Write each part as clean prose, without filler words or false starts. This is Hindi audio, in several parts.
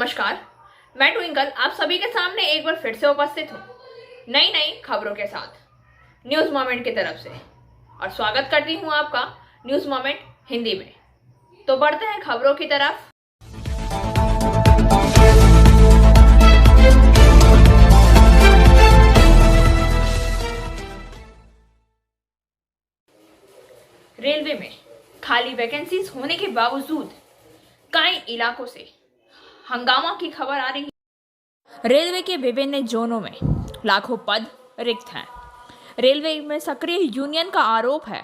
नमस्कार, मैं ट्विंकल आप सभी के सामने एक बार फिर से उपस्थित हूँ नई नई खबरों के साथ न्यूज मोमेंट की तरफ से और स्वागत करती हूँ आपका न्यूज मोमेंट हिंदी में। तो बढ़ते हैं खबरों की तरफ। रेलवे में खाली वैकेंसीज होने के बावजूद कई इलाकों से हंगामा की खबर आ रही है। रेलवे के विभिन्न जोनों में लाखों पद रिक्त हैं। रेलवे में सक्रिय यूनियन का आरोप है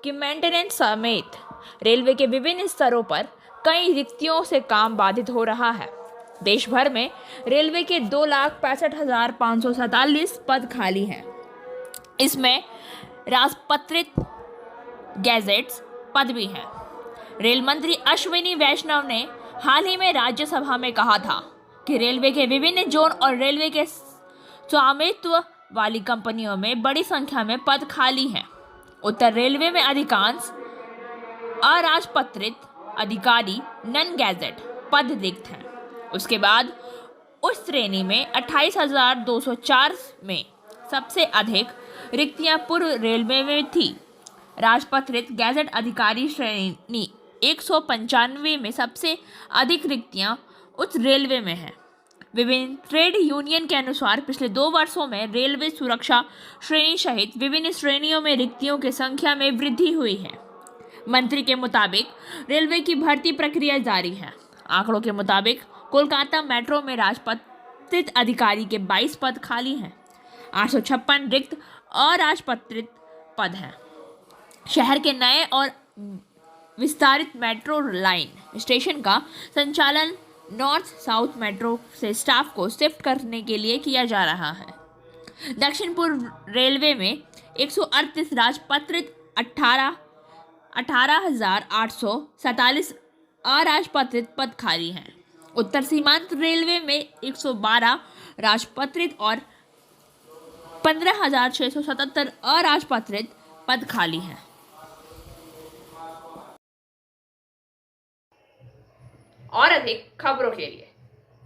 कि मेंटेनेंस समेत रेलवे के विभिन्न स्तरों पर कई रिक्तियों से काम बाधित हो रहा है। देश भर में रेलवे के 2,65,547 पद खाली हैं। इसमें राजपत्रित गैजेट्स पद भी हैं। रेल मंत्री अश्विनी वैष्णव ने हाल ही में राज्यसभा में कहा था कि रेलवे के विभिन्न जोन और रेलवे के स्वामित्व वाली कंपनियों में बड़ी संख्या में पद खाली हैं। उत्तर रेलवे में अधिकांश अराजपत्रित अधिकारी नन गैजेट पद रिक्त हैं। उसके बाद उस श्रेणी में 28,204 में सबसे अधिक रिक्तियां पूर्व रेलवे में थी। राजपत्रित गैजेट अधिकारी श्रेणी 195 में सबसे अधिक रिक्तियां उच्च रेलवे में हैं। विभिन्न ट्रेड यूनियन के अनुसार पिछले 2 वर्षों में रेलवे सुरक्षा श्रेणी सहित विभिन्न श्रेणियों में रिक्तियों की संख्या में वृद्धि हुई है। मंत्री के मुताबिक रेलवे की भर्ती प्रक्रिया जारी है। आंकड़ों के मुताबिक कोलकाता मेट्रो में राजपत्रित अधिकारी के 22 पद खाली हैं। 856 रिक्त अराजपत्रित पद हैं। शहर के नए और विस्तारित मेट्रो लाइन स्टेशन का संचालन नॉर्थ साउथ मेट्रो से स्टाफ को शिफ्ट करने के लिए किया जा रहा है। दक्षिण पूर्व रेलवे में 138 राजपत्रित 18,847 अराजपत्रित पद खाली हैं। उत्तर सीमांत रेलवे में 112 राजपत्रित और 15,677 अराजपत्रित पद खाली हैं। और अधिक खबरों के लिए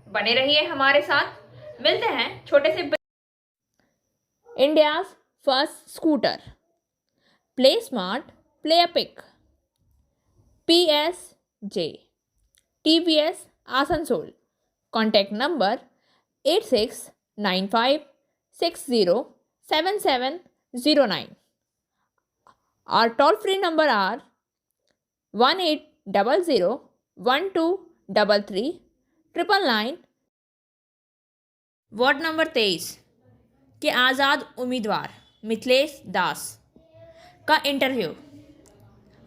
बने रहिए हमारे साथ। मिलते हैं छोटे से। India's first scooter play smart play epic PSJ TVS Asansol. Contact number 8695607709। और toll free number are 1800123399। Ward number 23 के आज़ाद उम्मीदवार मिथिलेश दास का इंटरव्यू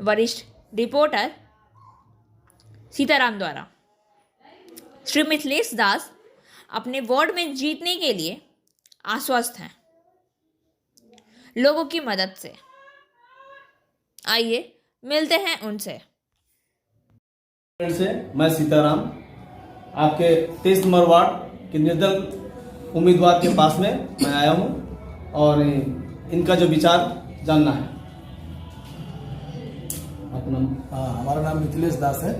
वरिष्ठ रिपोर्टर सीताराम द्वारा। श्री मिथिलेश दास अपने वार्ड में जीतने के लिए आश्वस्त हैं लोगों की मदद से। आइए मिलते हैं उनसे। से मैं सीताराम आपके 23 नंबर वार्ड के निर्दल उम्मीदवार के पास में मैं आया हूं और इनका जो विचार जानना है। हमारा नाम मिथिलेश दास है।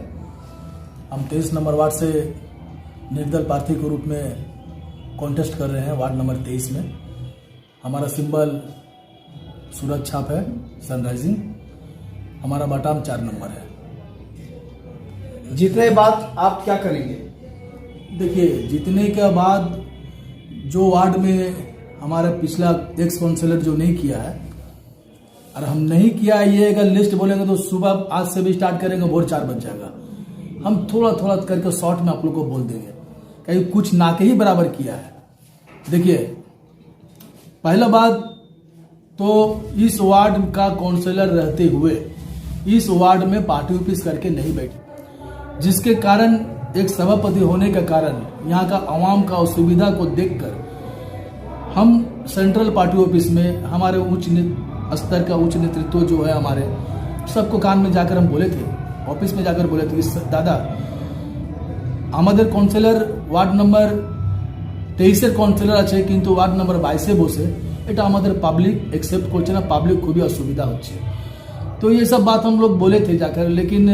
हम 23 नंबर वार्ड से निर्दल प्रार्थी के रूप में कॉन्टेस्ट कर रहे हैं वार्ड नंबर 23 में। हमारा सिंबल सूरज छाप है, सनराइजिंग। हमारा बटाम 4 नंबर है। जीतने के बाद आप क्या करेंगे? देखिए, जीतने के बाद जो वार्ड में हमारा पिछला एक्स काउंसिलर जो नहीं किया है और हम नहीं किया है, ये अगर लिस्ट बोलेंगे तो सुबह आज से भी स्टार्ट करेंगे, भोर 4 बज जाएगा। हम थोड़ा थोड़ा करके शॉर्ट में आप लोग को बोल देंगे कहीं कुछ ना के ही बराबर किया है। देखिए, पहला बात तो इस वार्ड का काउंसिलर रहते हुए इस वार्ड में पार्टी ऑफिस करके नहीं बैठे, जिसके कारण एक सभापति होने के कारण यहाँ का आवाम का असुविधा को देखकर हम सेंट्रल पार्टी ऑफिस में हमारे उच्च स्तर का उच्च नेतृत्व जो है हमारे सबको कान में जाकर हम बोले थे, ऑफिस में जाकर बोले थे, दादा हमारे काउंसिलर वार्ड नंबर 23 काउंसिलर আছে কিন্তু ওয়ার্ড নম্বর 22 বসে, এটা আমাদের পাবলিক एक्सेप्ट করছে না, পাবলিক খুবই असुविधा হচ্ছে। तो ये सब बात हम लोग बोले थे जाकर, लेकिन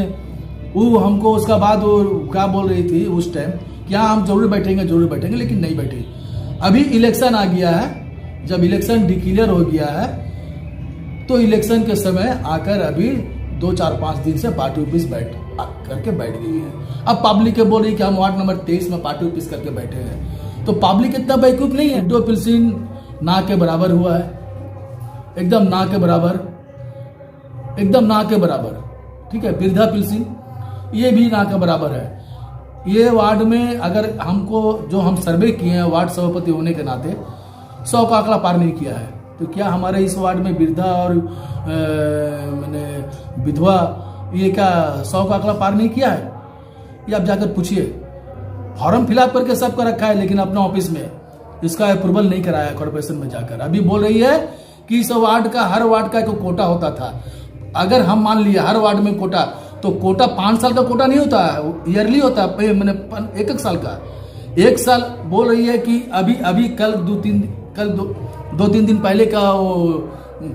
वो हमको उसका बाद वो क्या बोल रही थी उस टाइम क्या हम जरूर बैठेंगे, लेकिन नहीं बैठे। अभी इलेक्शन आ गया है, जब इलेक्शन डिक्लेयर हो गया है तो इलेक्शन के समय आकर अभी 2-4-5 दिन से पार्टी ऑफिस बैठ गई है। अब पब्लिक के बोल रही कि हम वार्ड नंबर 23 में पार्टी ऑफिस करके बैठे हैं, तो पब्लिक इतना बेवकूफ नहीं है। दो पिलसिन ना के बराबर हुआ है, एकदम ना के बराबर, ठीक है। बिरधा पिलसिन ये भी ना के बराबर है। ये वार्ड में अगर हमको जो हम सर्वे किए हैं वार्ड सभापति होने के नाते 100 का आंकड़ा पार नहीं किया है, तो क्या हमारे इस वार्ड में वृद्धा और मैंने विधवा ये क्या 100 का आंकड़ा पार नहीं किया है? ये आप जाकर पूछिए। फॉर्म फिलअप करके सबका रखा है, लेकिन अपना ऑफिस में इसका अप्रूवल नहीं कराया कॉर्पोरेशन में जाकर। अभी बोल रही है कि इस वार्ड का, हर वार्ड का एक कोटा होता था। अगर हम मान लिए हर वार्ड में कोटा, तो कोटा 5 साल का कोटा नहीं होता है, ईयरली होता है, मैंने 1 साल का। 1 साल बोल रही है कि अभी कल 2-3 दिन पहले का वो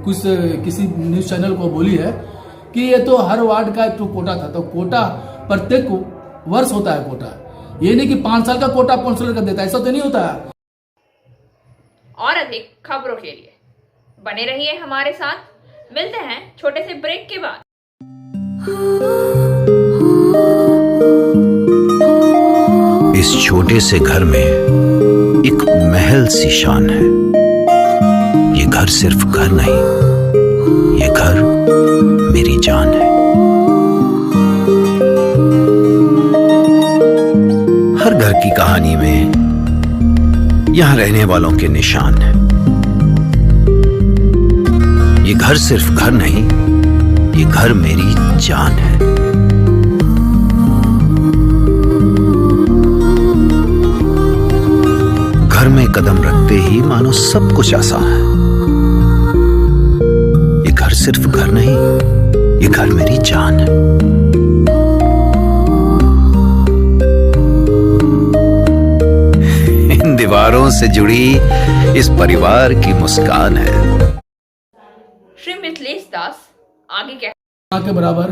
कुछ किसी न्यूज चैनल को बोली है कि ये तो हर वार्ड का तो कोटा था। तो कोटा प्रत्येक वर्ष होता है कोटा, ये नहीं कि 5 साल का कोटा काउंसिलर का देता है, ऐसा तो नहीं होता है। और अधिक खबरों के लिए बने रहिए हमारे साथ। मिलते हैं छोटे से ब्रेक के बाद। इस छोटे से घर में एक महल सी शान है। ये घर सिर्फ घर नहीं, ये घर मेरी जान है। हर घर की कहानी में यहां रहने वालों के निशान है। ये घर सिर्फ घर नहीं, ये घर मेरी जान है। घर में कदम रखते ही मानो सब कुछ आसान है। ये घर सिर्फ घर नहीं, ये घर मेरी जान है। इन दीवारों से जुड़ी इस परिवार की मुस्कान है। श्री मिथिलेश दास आगे क्या? ना के बराबर,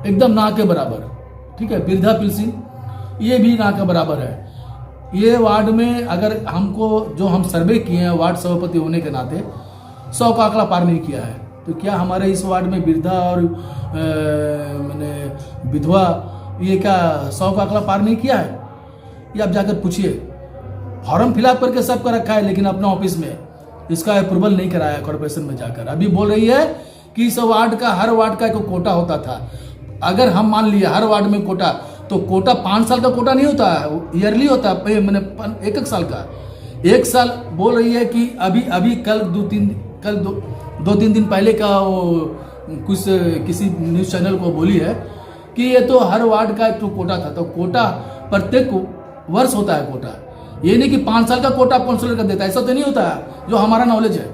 एकदम ना के बराबर, ठीक है। बिरधा पिलसिन ये भी ना के बराबर है। ये वार्ड में अगर हमको जो हम सर्वे किए हैं वार्ड सभापति होने के नाते 100 का आंकड़ा पार नहीं किया है, तो क्या हमारे इस वार्ड में वृद्धा और मैंने विधवा ये क्या 100 का आंकड़ा पार नहीं किया है? ये आप जाकर पूछिए। फॉर्म फिलअप करके सबका रखा है, लेकिन अपना ऑफिस में इसका अप्रूवल नहीं कराया कॉर्पोरेशन में जाकर। अभी बोल रही है कि इस वार्ड का, हर वार्ड का एक कोटा होता था। अगर हम मान लिए हर वार्ड में कोटा, तो कोटा 5 साल का कोटा नहीं होता है, ईयरली होता है, मैंने 1 साल का। 1 साल बोल रही है कि अभी कल 2-3 दिन पहले का वो कुछ किसी न्यूज चैनल को बोली है कि ये तो हर वार्ड का तो कोटा था। तो कोटा प्रत्येक वर्ष होता है कोटा, ये नहीं कि 5 साल का कोटा काउंसिलर का देता है, ऐसा तो नहीं होता है। जो हमारा नॉलेज है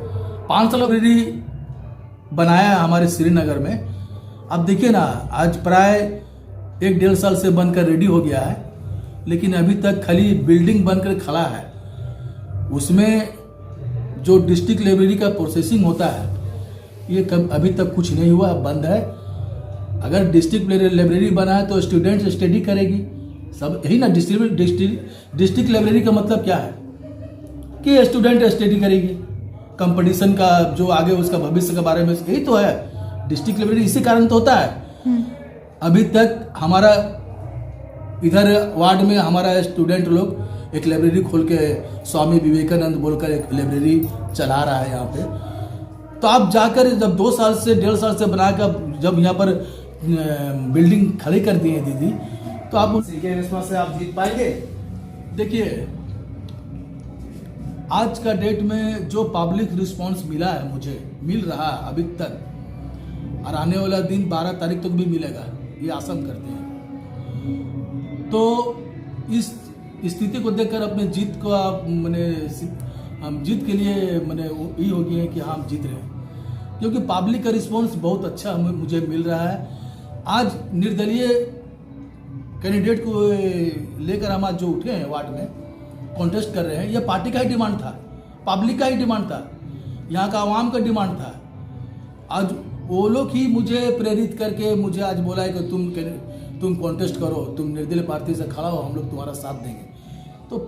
5 साल ऑलरेडी बनाया है हमारे श्रीनगर में। अब देखिए ना, आज प्राय 1-1.5 साल से बनकर रेडी हो गया है, लेकिन अभी तक खाली बिल्डिंग बनकर खड़ा है। उसमें जो डिस्ट्रिक्ट लाइब्रेरी का प्रोसेसिंग होता है ये अभी तक कुछ नहीं हुआ, बंद है। अगर डिस्ट्रिक्ट लाइब्रेरी बना है तो स्टूडेंट स्टडी करेगी, सब यही ना। डिस्ट्रिक्ट लाइब्रेरी का मतलब क्या है कि स्टूडेंट स्टडी करेगी, कंपटीशन का जो आगे उसका भविष्य के बारे में, यही तो है डिस्ट्रिक्ट लाइब्रेरी। इसी कारण तो होता है। अभी तक हमारा इधर वार्ड में हमारा स्टूडेंट लोग एक लाइब्रेरी खोल के स्वामी विवेकानंद बोलकर एक लाइब्रेरी चला रहा है यहाँ पे। तो आप जाकर जब 2 साल से 1.5 साल से बनाकर जब यहाँ पर बिल्डिंग खड़ी कर दी है दीदी, तो आप के रिस्पांस से आप जीत पाएंगे। देखिए, आज का डेट में जो पब्लिक रिस्पांस मिला है, मुझे मिल रहा है अभी तक, और आने वाला दिन 12 तारीख तक भी मिलेगा, ये आशा करते हैं। तो इस स्थिति को देखकर अपने जीत को आप हम जीत के लिए ये हो गए हैं कि हम जीत रहे हैं, क्योंकि पब्लिक का रिस्पांस बहुत अच्छा मुझे मिल रहा है। आज निर्दलीय कैंडिडेट को लेकर हम आज जो उठे हैं वार्ड में कॉन्टेस्ट कर रहे हैं, ये पार्टी का ही डिमांड था, पब्लिक का ही डिमांड था, यहाँ का आवाम का डिमांड था। आज वो लोग ही मुझे प्रेरित करके मुझे आज बोला है कि तुम तुम कॉन्टेस्ट करो, तुम निर्दलीय पार्टी से खड़ा हो, हम लोग तुम्हारा साथ देंगे। तो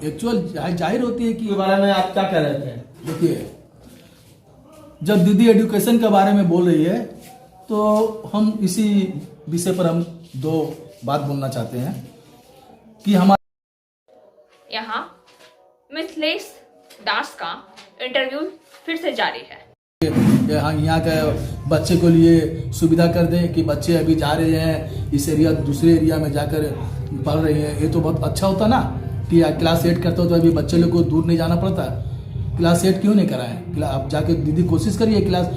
एक्चुअल जाहिर होती है कि के बारे में आप क्या कह रहे थे? देखिए, जब दीदी एजुकेशन के बारे में बोल रही है तो हम इसी विषय पर हम दो बात बोलना चाहते हैं कि हमारे यहाँ मिथिलेश दास का इंटरव्यू फिर से जारी है। यहाँ के बच्चे को लिए सुविधा कर दें कि बच्चे अभी जा रहे हैं इस एरिया दूसरे एरिया में जाकर पढ़ रहे हैं, ये तो बहुत अच्छा होता ना कि क्लास 8 करते हो तो अभी बच्चे लोग को दूर नहीं जाना पड़ता। क्लास 8 क्यों नहीं कराएं? आप जाके दीदी कोशिश करिए। क्लास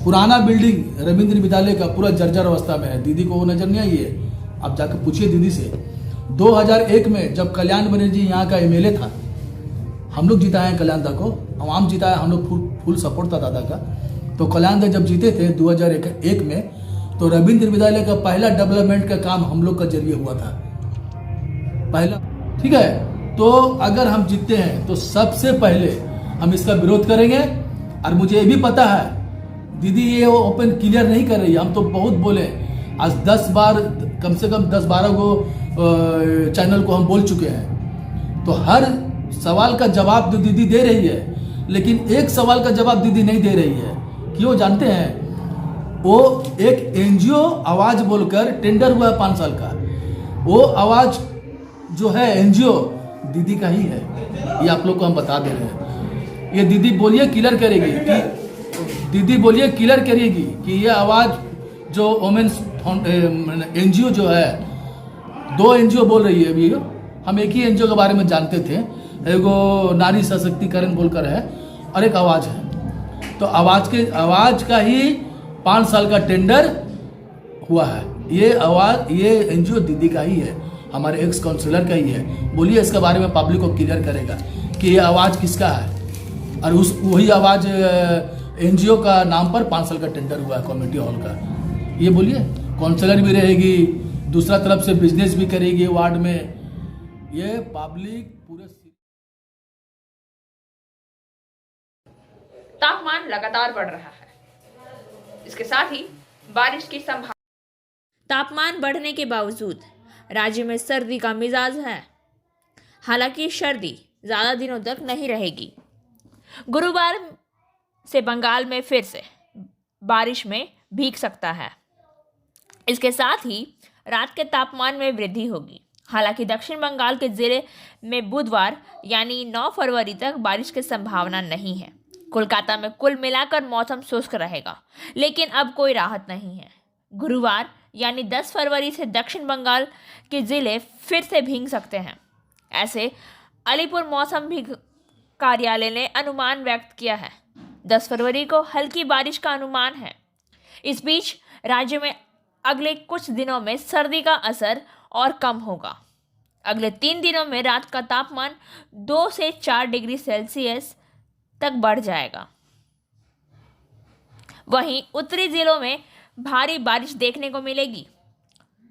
पुराना बिल्डिंग रविंद्र विद्यालय का पूरा जर्जर अवस्था में है, दीदी को वो नजर नहीं आई है? आप जाके पूछिए दीदी से। 2001 में जब कल्याण बनर्जी यहाँ का MLA था, हम लोग जिताए हैं कल्याण दा को, आवाम जिताया, हम लोग फुल सपोर्ट था दादा का। तो कल्याण दा जब जीते थे 2001 में, तो रविंद्र विद्यालय का पहला डेवलपमेंट का काम हम लोग का जरिए हुआ था, पहला। ठीक है, तो अगर हम जीतते हैं तो सबसे पहले हम इसका विरोध करेंगे। और मुझे ये भी पता है दीदी ये ओपन क्लियर नहीं कर रही है। हम तो बहुत बोले, आज 10 बार, कम से कम 10-12 को चैनल को हम बोल चुके हैं। तो हर सवाल का जवाब तो दीदी दे रही है, लेकिन एक सवाल का जवाब दीदी नहीं दे रही है। क्यों जानते हैं? वो एक NGO आवाज बोलकर टेंडर हुआ है 5 साल का, वो आवाज जो है NGO दीदी का ही है, ये आप लोग को हम बता दे रहे हैं। ये दीदी बोलिए क्लियर करेगी कि दीदी बोलिए क्लियर करेगी कि ये आवाज जो वोमेन्स NGO जो है, 2 NGO बोल रही है अभी। हम एक ही NGO के बारे में जानते थे, एगो नारी सशक्तिकरण बोलकर है और एक आवाज है। तो आवाज का ही 5 साल का टेंडर हुआ है। ये NGO दीदी का ही है, हमारे एक्स काउंसिलर का ही है। बोलिए इसके बारे में पब्लिक को क्लियर करेगा कि ये आवाज किसका है। और वही आवाज NGO का नाम पर 5 साल का टेंडर हुआ है कम्युनिटी हॉल का। ये बोलिए, काउंसिलर भी रहेगी, दूसरा तरफ से बिजनेस भी करेगी वार्ड में। ये पब्लिक पूरे तापमान लगातार बढ़ रहा है, इसके साथ ही बारिश की संभावना। तापमान बढ़ने के बावजूद राज्य में सर्दी का मिजाज है। हालांकि सर्दी ज्यादा दिनों तक नहीं रहेगी। गुरुवार से बंगाल में फिर से बारिश में भीग सकता है। इसके साथ ही रात के तापमान में वृद्धि होगी। हालांकि दक्षिण बंगाल के जिले में बुधवार यानी 9 फरवरी तक बारिश की संभावना नहीं है। कोलकाता में कुल मिलाकर मौसम शुष्क रहेगा, लेकिन अब कोई राहत नहीं है। गुरुवार यानी 10 फरवरी से दक्षिण बंगाल के जिले फिर से भीग सकते हैं, ऐसे अलीपुर मौसम कार्यालय ने अनुमान व्यक्त किया है। 10 फरवरी को हल्की बारिश का अनुमान है। इस बीच राज्य में अगले कुछ दिनों में सर्दी का असर और कम होगा। अगले 3 दिनों में रात का तापमान 2 से 4 डिग्री सेल्सियस तक बढ़ जाएगा। वहीं उत्तरी जिलों में भारी बारिश देखने को मिलेगी।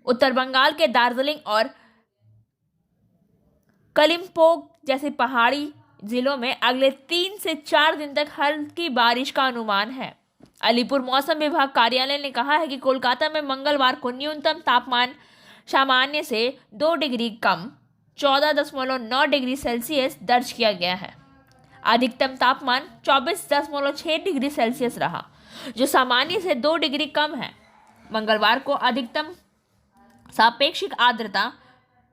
उत्तर बंगाल के दार्जिलिंग और कलिम्पोंग जैसे पहाड़ी जिलों में अगले 3 से 4 दिन तक हल्की बारिश का अनुमान है। अलीपुर मौसम विभाग कार्यालय ने कहा है कि कोलकाता में मंगलवार को न्यूनतम तापमान सामान्य से 2 डिग्री कम 14.9 डिग्री सेल्सियस दर्ज किया गया है। अधिकतम तापमान 24.6 डिग्री सेल्सियस रहा, जो सामान्य से 2 डिग्री कम है। मंगलवार को अधिकतम सापेक्षिक आर्द्रता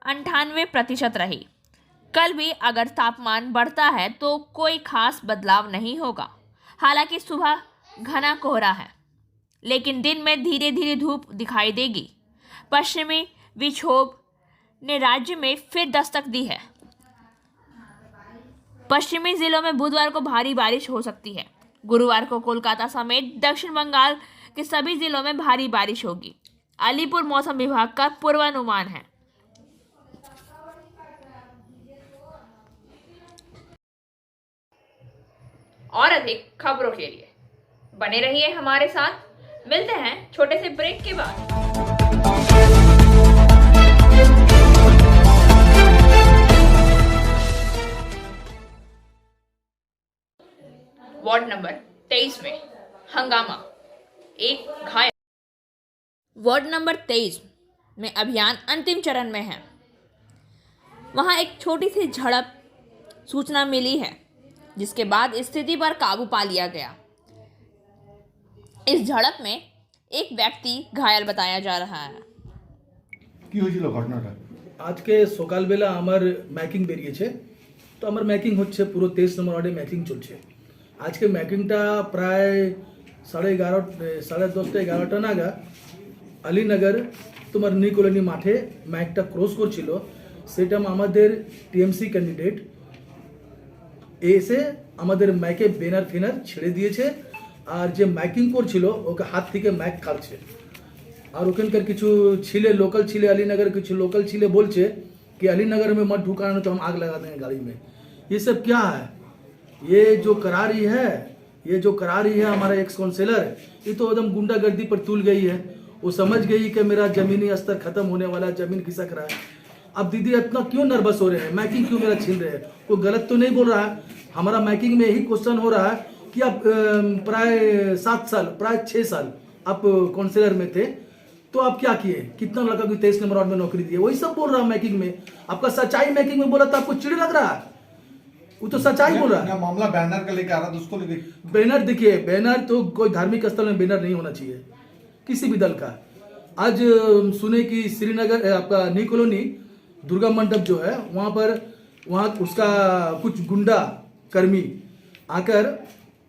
98% रही। कल भी अगर तापमान बढ़ता है तो कोई खास बदलाव नहीं होगा। हालांकि सुबह घना कोहरा है, लेकिन दिन में धीरे धीरे धूप दिखाई देगी। पश्चिमी विक्षोभ ने राज्य में फिर दस्तक दी है। पश्चिमी जिलों में बुधवार को भारी बारिश हो सकती है। गुरुवार को कोलकाता समेत दक्षिण बंगाल के सभी जिलों में भारी बारिश होगी, अलीपुर मौसम विभाग का पूर्वानुमान है। और अधिक खबरों के लिए बने रहिए हमारे साथ। मिलते हैं छोटे से ब्रेक के बाद। वार्ड नंबर 23 में हंगामा, एक घायल। वार्ड नंबर 23 में अभियान अंतिम चरण में है। वहां एक छोटी सी झड़प सूचना मिली है, जिसके बाद स्थिति पर काबू पा लिया गया। इस झड़प में एक व्यक्ति घायल बताया जा रहा है। কি হয়েছিল ঘটনাটা? আজকে সকালবেলা আমার ম্যাকিং বেরিয়েছে, তো আমার ম্যাকিং হচ্ছে পুরো 23 নম্বর ওয়ার্ডে ম্যাকিং চলছে। আজকে ম্যাকিংটা প্রায় 10:30 নাগাদ আলীনগর তোমার নিউ কলোনি মাঠে ম্যাকটা ক্রস করছিল। সেটা আমাদের টিএমসি ক্যান্ডিডেট এসে আমাদের ম্যাকে ব্যানার ফেনার ছেড়ে দিয়েছে, আর যে ম্যাকিং করছিল ওকে হাত থেকে ম্যাক কাটছে। और ওখানকার কিছু ছিলে लोकल ছিলে अलीनगर কিছু लोकल ছিলে बोलছে कि अलीनगर में मत ढुकाना तो हम आग लगा देंगे गाड़ी में। ये सब क्या है? ये जो करा रही है हमारा एक्स काउंसिलर, ये तो एकदम गुंडागर्दी पर तुल गई है। वो समझ गई कि मेरा जमीनी स्तर खत्म होने वाला है, जमीन खिसक रहा है। अब दीदी इतना क्यों नर्वस हो रहे हैं? मैकिंग क्यों मेरा छीन रहे हैं? कोई गलत तो नहीं बोल रहा है? हमारा मैकिंग में यही क्वेश्चन हो रहा है कि आप प्राय 6 साल आप काउंसिलर में थे, तो आप क्या किए? कितना लड़का को 23 नंबर वार्ड में नौकरी दी है? वही सब बोल रहा है मैकिंग में। आपका सच्चाई मैकिंग में बोला तो आपको चिड़ लग रहा है? वो तो सच्चाई बोल रहा है। मामला बैनर का लेके आ रहा था, उसको लेके बैनर देखिए, बैनर तो कोई धार्मिक स्थल में बैनर नहीं होना चाहिए किसी भी दल का। आज सुने कि श्रीनगर आपका न्यू कॉलोनी दुर्गा मंडप जो है वहाँ उसका कुछ गुंडा कर्मी आकर,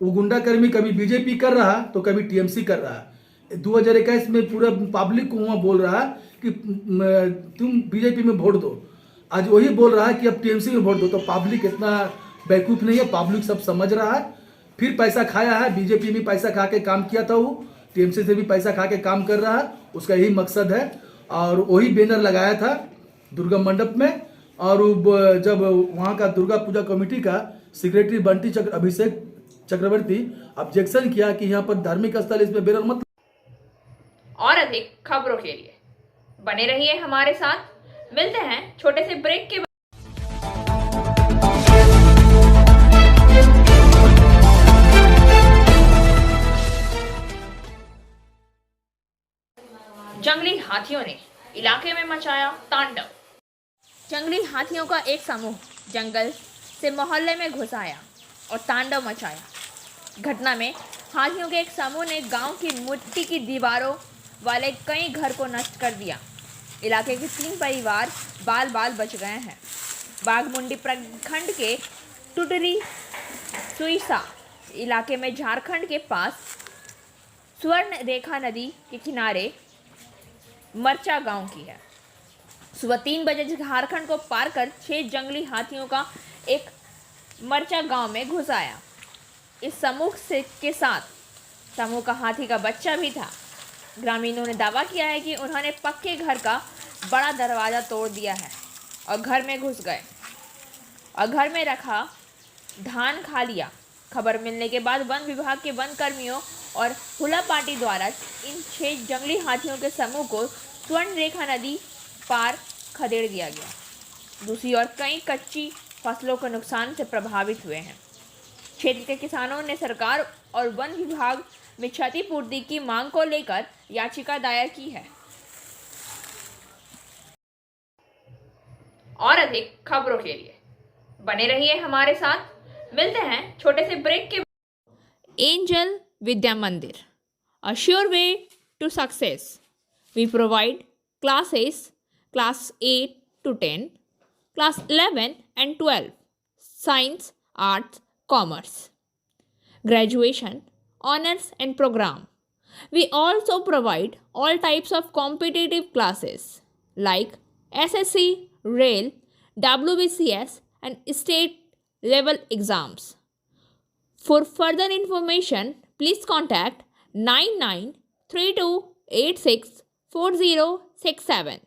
वो गुंडा कर्मी कभी बीजेपी कर रहा तो कभी टीएमसी कर रहा। 2021 में पूरा पब्लिक को वहाँ बोल रहा है कि तुम बीजेपी में वोट दो। आज वही बोल रहा है कि अब टीएमसी में वोट दो। तो पब्लिक इतना बेवकूफ़ नहीं है, पब्लिक सब समझ रहा है। फिर पैसा खाया है, बीजेपी में पैसा खा के काम किया था, वो टीएमसी से भी पैसा खा के काम कर रहा है। उसका यही मकसद है। और वही बैनर लगाया था दुर्गा मंडप में। और जब वहाँ का दुर्गा पूजा कमेटी का सेक्रेटरी बंटी अभिषेक चक्रवर्ती ऑब्जेक्शन किया कि यहाँ पर धार्मिक स्थल इसमें बैनर मत। और अधिक खबरों के लिए बने रहिए हमारे साथ। मिलते हैं छोटे से ब्रेक के बाद। जंगली हाथियों ने इलाके में मचाया तांडव। जंगली हाथियों का एक समूह जंगल से मोहल्ले में घुस आया और तांडव मचाया। घटना में हाथियों के एक समूह ने गांव की मिट्टी की दीवारों वाले कई घर को नष्ट कर दिया। इलाके के 3 परिवार बाल बाल बच गए हैं। बाघमुंडी प्रखंड के टुटरी सुईसा इलाके में झारखंड के पास स्वर्ण रेखा नदी के किनारे मरचा गांव की है। सुबह 3 बजे झारखंड को पार कर 6 जंगली हाथियों का एक मरचा गांव में घुस आया। इस समूह के साथ समूह का हाथी का बच्चा भी था। ग्रामीणों ने दावा किया है कि उन्होंने पक्के घर का बड़ा दरवाज़ा तोड़ दिया है और घर में घुस गए और घर में रखा धान खा लिया। खबर मिलने के बाद वन विभाग के वन कर्मियों और हुला पार्टी द्वारा इन 6 जंगली हाथियों के समूह को स्वर्ण रेखा नदी पार खदेड़ दिया गया। दूसरी ओर कई कच्ची फसलों को नुकसान से प्रभावित हुए हैं। क्षेत्र के किसानों ने सरकार और वन विभाग में क्षतिपूर्ति की मांग को लेकर याचिका दायर की है। और अधिक खबरों के लिए बने रहिए हमारे साथ। मिलते हैं छोटे से ब्रेक के। Angel Vidya Mandir, a sure way to success. We provide classes class 8 to 10, class 11 and 12, science, arts, commerce, graduation, honors and program. We also provide all types of competitive classes like SSC, Rail, WBCS and state level exams. For further information, please contact 9932864067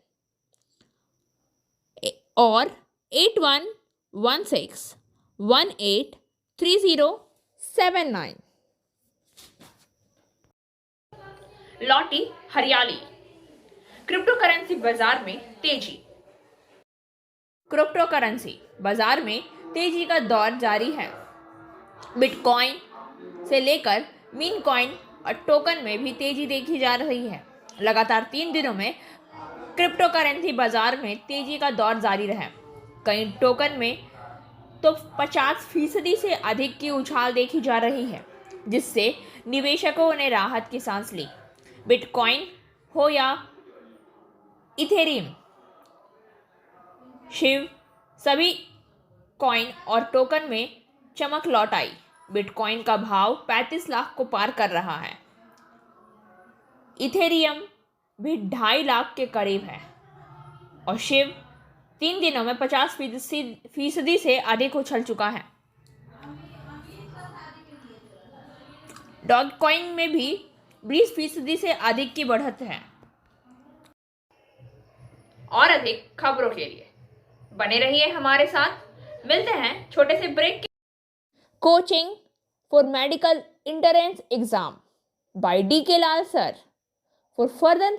or 8116183079। लौटी हरियाली। क्रिप्टो करेंसी बाजार में तेजी। क्रिप्टो करेंसी बाजार में तेजी का दौर जारी है। बिटकॉइन से लेकर मीन कॉइन और टोकन में भी तेजी देखी जा रही है। लगातार 3 दिनों में क्रिप्टो करेंसी बाजार में तेजी का दौर जारी रहा। कई टोकन में तो 50% से अधिक की उछाल देखी जा रही है, जिससे निवेशकों ने राहत की सांस ली। बिटकॉइन हो या इथेरियम, शिव, सभी कॉइन और टोकन में चमक लौट आई। बिटकॉइन का भाव 35 लाख को पार कर रहा है। इथेरियम भी 2.5 लाख के करीब है और शिव 3 दिनों में 50% से अधिक उछल चुका है। डॉगकॉइन में भी 20% से अधिक की बढ़त है। और अधिक खबरों के लिए बने रहिए हमारे साथ। मिलते हैं छोटे से ब्रेक के। Coaching for medical entrance exam by DK Lal sir. For further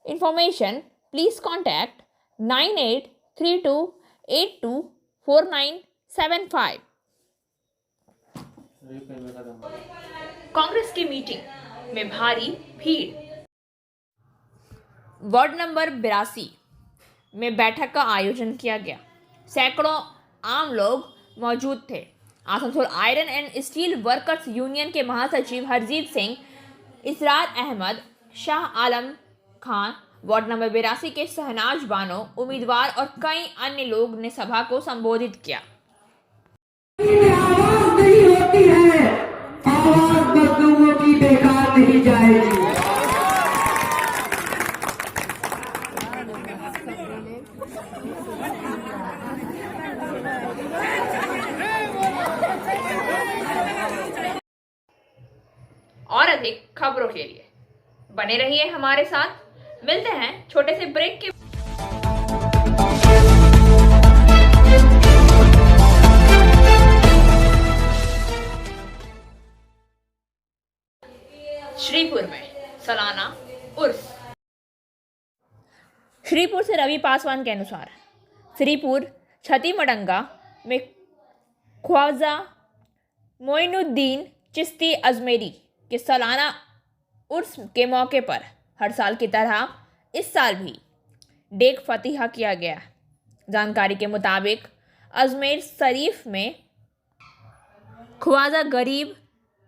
information, please contact 9832824975. Congress की मीटिंग में भारी भीड़। वार्ड नंबर 82 में बैठक का आयोजन किया गया। सैकड़ों आम लोग मौजूद थे। Asansol iron and steel workers union के महासचिव हरजीत सिंह, इसरार अहमद, शाह आलम खान, वार्ड नंबर 82 के शहनाज बानो उम्मीदवार और कई अन्य लोग ने सभा को संबोधित किया। आवाज नहीं होती है, आवाज मजदूरों की बेकार नहीं जाएगी। और अधिक खबरों के लिए बने रहिए हमारे साथ। मिलते हैं छोटे से ब्रेक के। श्रीपुर में सालाना उर्स। श्रीपुर से रवि पासवान के अनुसार श्रीपुर छतीमडंगा में ख्वाजा मोइनुद्दीन चिश्ती अजमेरी के सालाना उर्स के मौके पर हर साल की तरह इस साल भी डेग फतिहा किया गया। जानकारी के मुताबिक अजमेर शरीफ में ख्वाजा गरीब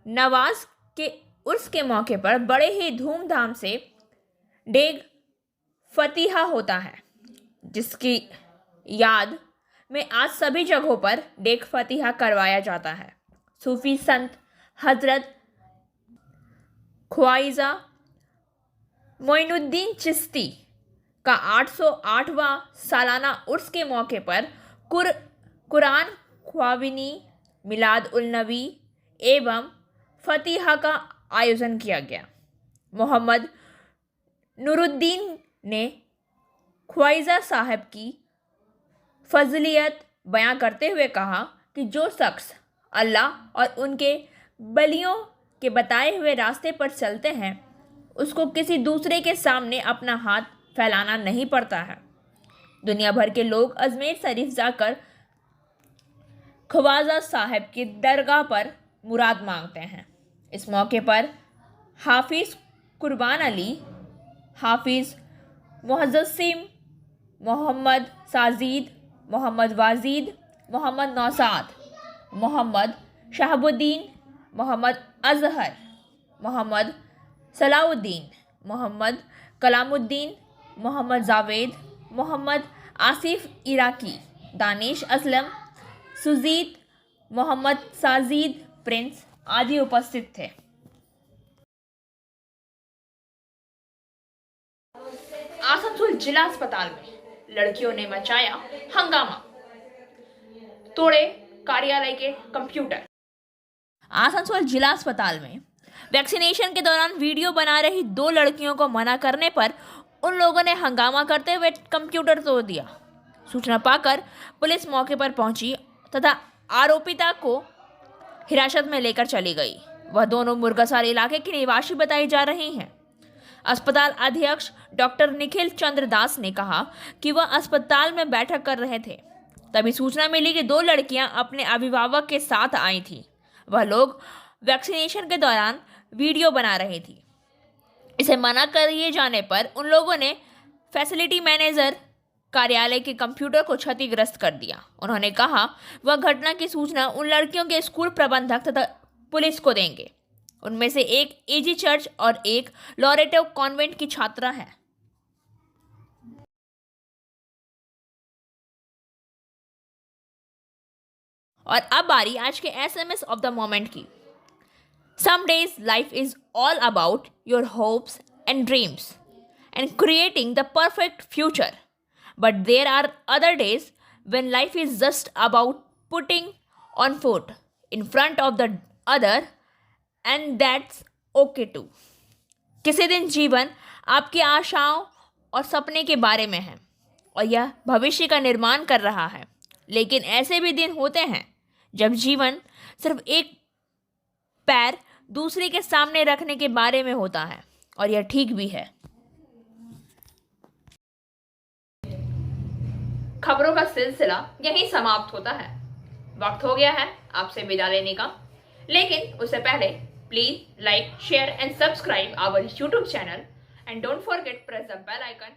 नवाज के उर्स के मौके पर बड़े ही धूमधाम से डेग फतिहा होता है, जिसकी याद में आज सभी जगहों पर डेग फतिहा करवाया जाता है। सूफी संत हजरत ख्वाजा मोइनुद्दीन चिश्ती का 808वां सालाना उर्स के मौके पर कुरान ख्वाविनी, मिलाद उल नबी एवं फतिहा का आयोजन किया गया। मोहम्मद नूरुद्दीन ने ख्वाजा साहब की फजलियत बयां करते हुए कहा कि जो शख्स अल्लाह और उनके बलियों के बताए हुए रास्ते पर चलते हैं, उसको किसी दूसरे के सामने अपना हाथ फैलाना नहीं पड़ता है। दुनिया भर के लोग अजमेर शरीफ जाकर ख्वाजा साहब की दरगाह पर मुराद मांगते हैं। इस मौके पर हाफिज कुर्बान अली, हाफिज मुहज्जसिम, मोहम्मद साजिद, मोहम्मद वाजिद, मोहम्मद नौसाद, मोहम्मद शहाबुद्दीन, मोहम्मद अजहर, मोहम्मद सलाउद्दीन, मोहम्मद कलामुद्दीन, मोहम्मद जावेद, मोहम्मद आसिफ इराकी, दानिश असलम, सुजीत, मोहम्मद साजिद प्रिंस आदि उपस्थित थे। आसनसोल जिला अस्पताल में लड़कियों ने मचाया हंगामा, तोड़े कार्यालय के कंप्यूटर। आसनसोल जिला अस्पताल में वैक्सीनेशन के दौरान वीडियो बना रही 2 लड़कियों को मना करने पर उन लोगों ने हंगामा करते हुए कंप्यूटर तोड़ दिया। सूचना पाकर पुलिस मौके पर पहुंची तथा आरोपिता को हिरासत में लेकर चली गई। वह दोनों मुर्गासार इलाके की निवासी बताई जा रही हैं। अस्पताल अध्यक्ष डॉक्टर निखिल चंद्र दास ने कहा कि वह अस्पताल में बैठक कर रहे थे, तभी सूचना मिली कि 2 लड़कियां अपने अभिभावक के साथ आई थी। वह लोग वैक्सीनेशन के दौरान वीडियो बना रही थी। इसे मना किए जाने पर उन लोगों ने फैसिलिटी मैनेजर कार्यालय के कंप्यूटर को क्षतिग्रस्त कर दिया। उन्होंने कहा वह घटना की सूचना उन लड़कियों के स्कूल प्रबंधक तथा पुलिस को देंगे। उनमें से एक एजी चर्च और एक लॉरेटो कॉन्वेंट की छात्रा है। और अब बारी आज के SMS ऑफ द मोमेंट की। Some days life is all about your hopes and dreams and creating the perfect future. But there are other days when life is just about putting on foot in front of the other, and that's okay too. किसी दिन जीवन आपकी आशाओं और सपने के बारे में है और यह भविष्य का निर्माण कर रहा है। लेकिन ऐसे भी दिन होते हैं जब जीवन सिर्फ एक पैर दूसरे के सामने रखने के बारे में होता है, और यह ठीक भी है। खबरों का सिलसिला यहीं समाप्त होता है। वक्त हो गया है आपसे विदा लेने का, लेकिन उससे पहले please like, share and subscribe our YouTube channel and don't forget press the bell icon